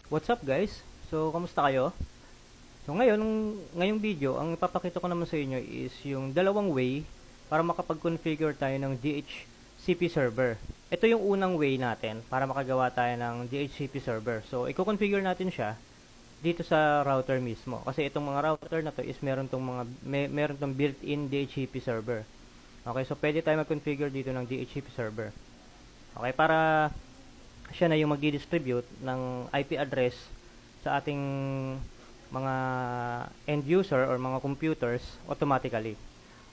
What's up guys? So, kamusta kayo? So, ngayong video, ang ipapakita ko naman sa inyo is yung dalawang way para makapag-configure tayo ng DHCP server. Ito yung unang way natin para makagawa tayo ng DHCP server. So, i-configure natin siya dito sa router mismo. Kasi itong mga router na to is meron tong built-in DHCP server. Okay, so pwede tayo mag-configure dito ng DHCP server. Okay, para siya na yung magdi-distribute ng IP address sa ating mga end user or mga computers automatically.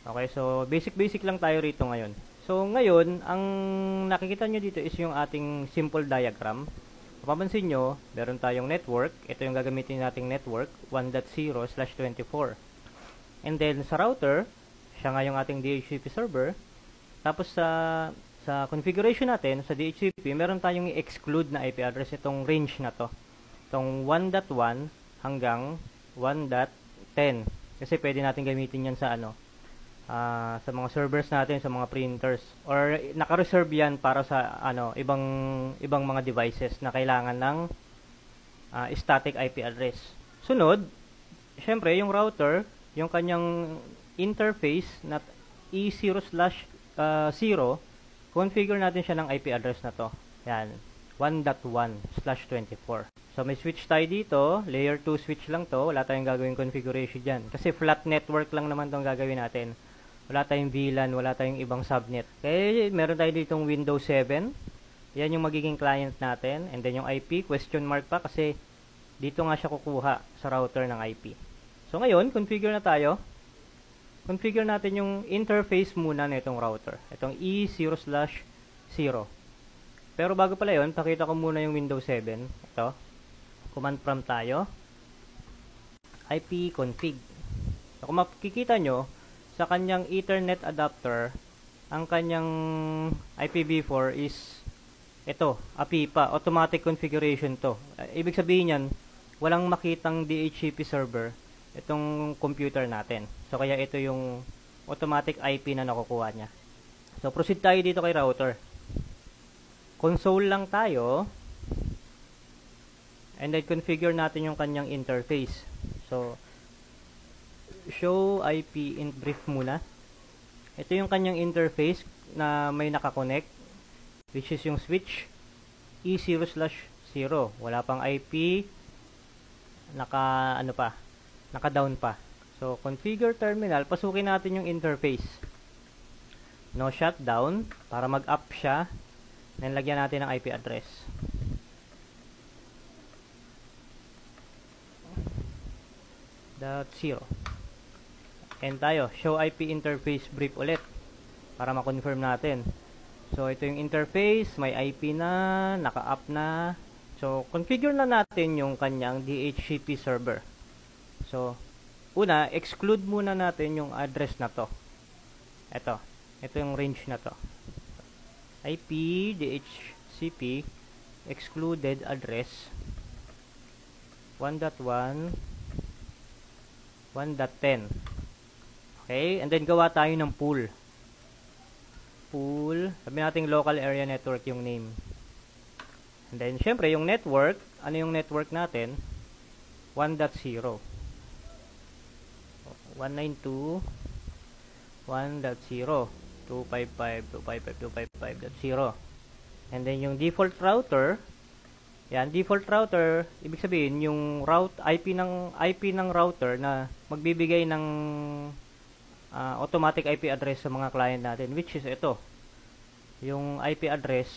Okay, so basic lang tayo rito ngayon. So ngayon, ang nakikita nyo dito is yung ating simple diagram. Mapapansin nyo, meron tayong network. Ito yung gagamitin nating network, 1.0/24. And then sa router, siya nga yung ating DHCP server. Tapos sa configuration natin, sa DHCP, meron tayong i-exclude na IP address, itong range na to. Itong 1.1 hanggang 1.10. Kasi pwede natin gamitin yan sa sa mga servers natin, sa mga printers. Or naka-reserve yan para sa ibang mga devices na kailangan ng static IP address. Sunod, syempre yung router, yung kanyang interface na E0/0, configure natin siya ng IP address na to. Yan, 1.1/24. So may switch tayo dito, layer 2 switch lang to, wala tayong gagawing configuration dyan. Kasi flat network lang naman tong gagawin natin. Wala tayong VLAN, wala tayong ibang subnet. Okay, meron tayo ditong Windows 7. Yan yung magiging client natin. And then yung IP, question mark pa kasi dito nga siya kukuha sa router ng IP. So ngayon, configure na tayo. Configure natin yung interface muna na itong router. Itong E0/0. Pero bago pala yun, pakita ko muna yung Windows 7. Ito. Command prompt tayo. ipconfig. So, kung makikita nyo, sa kanyang Ethernet adapter, ang kanyang IPv4 is ito, APIPA. Automatic configuration to. Ibig sabihin yan, walang makitang DHCP server itong computer natin. So, kaya ito yung automatic IP na nakukuha niya. So, proceed tayo dito kay router. Console lang tayo. And then, configure natin yung kanyang interface. So, show IP in brief muna. Ito yung kanyang interface na may nakakonect, which is yung switch E0/0. Wala pang IP. Naka-down pa. So, configure terminal. Pasukin natin yung interface. No shutdown. Para mag-up siya. Then, lagyan natin ng IP address. .0. And tayo. Show IP interface brief ulit. Para ma-confirm natin. So, ito yung interface. May IP na. Naka-up na. So, configure na natin yung kanyang DHCP server. So, una, exclude muna natin yung address na to. Ito yung range na to. IP, DHCP, excluded address, 1.1, 1.10. Okay, and then gawa tayo ng pool. Pool, sabi natin local area network yung name. And then, syempre, yung network, ano yung network natin? 1.0. 192.1.0 255.255.255.0. And then yung default router, yan, default router, ibig sabihin yung IP ng router na magbibigay ng automatic IP address sa mga client natin, which is ito. Yung IP address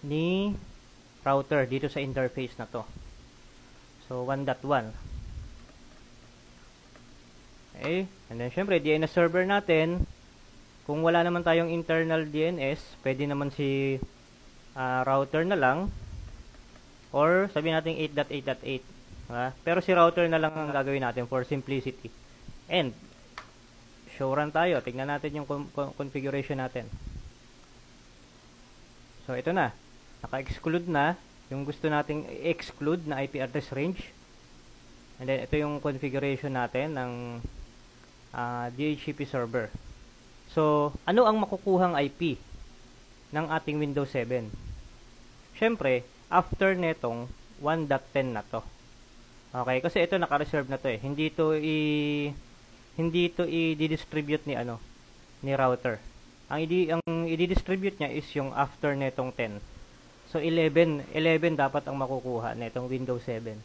ni router dito sa interface na to. So 1.1. Okay, and then syempre DNS server natin, kung wala naman tayong internal DNS, pwede naman si router na lang, or sabihin natin 8.8.8. Pero si router na lang ang gagawin natin for simplicity. And show run tayo, tignan natin yung configuration natin. So ito na, naka-exclude na yung gusto nating exclude na IP address range. And then ito yung configuration natin ng DHCP server. So, ano ang makukuhang IP ng ating Windows 7? Syempre, after netong 1.10 na to. Okay, kasi ito naka-reserve na to eh. Hindi to i-distribute ni ni router. Ang i-distribute niya is yung after netong 10. So 11 dapat ang makukuha netong Windows 7.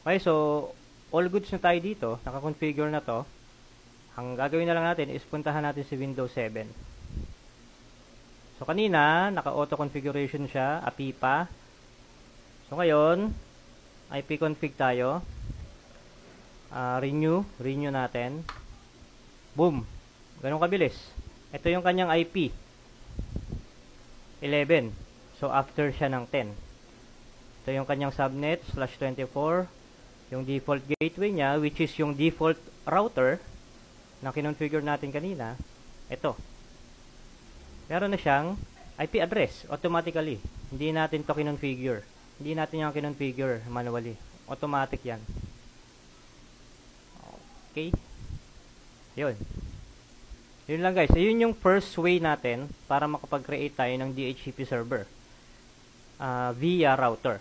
Okay, so all goods na tayo dito, naka-configure na to. Ang gagawin na lang natin is puntahan natin si Windows 7. So kanina, naka-auto configuration siya, APIPA. So ngayon, IP config tayo. Renew natin. Boom. Ganun kabilis. Ito yung kanyang IP. 11. So after siya ng 10. Ito yung kanyang subnet /24. Yung default gateway niya, which is yung default router na kinonfigure natin kanina. Ito. Meron na siyang IP address automatically. Hindi natin to kinonfigure. Hindi natin yung kinonfigure manually. Automatic yan. Okay. Yun. Yun lang guys. Yun yung first way natin para makapag-create tayo ng DHCP server via router.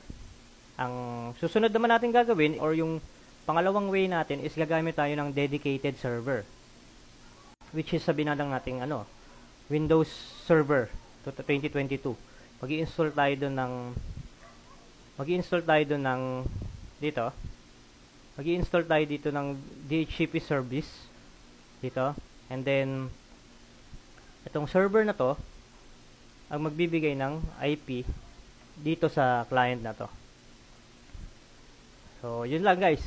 Ang susunod naman natin gagawin or yung pangalawang way natin is gagamit tayo ng dedicated server, which is sabihin na lang natin Windows Server 2022. Mag-i-install tayo doon dito. Mag-i-install tayo dito ng DHCP service dito, and then itong server na to ang magbibigay ng IP dito sa client na to. So, yun lang guys.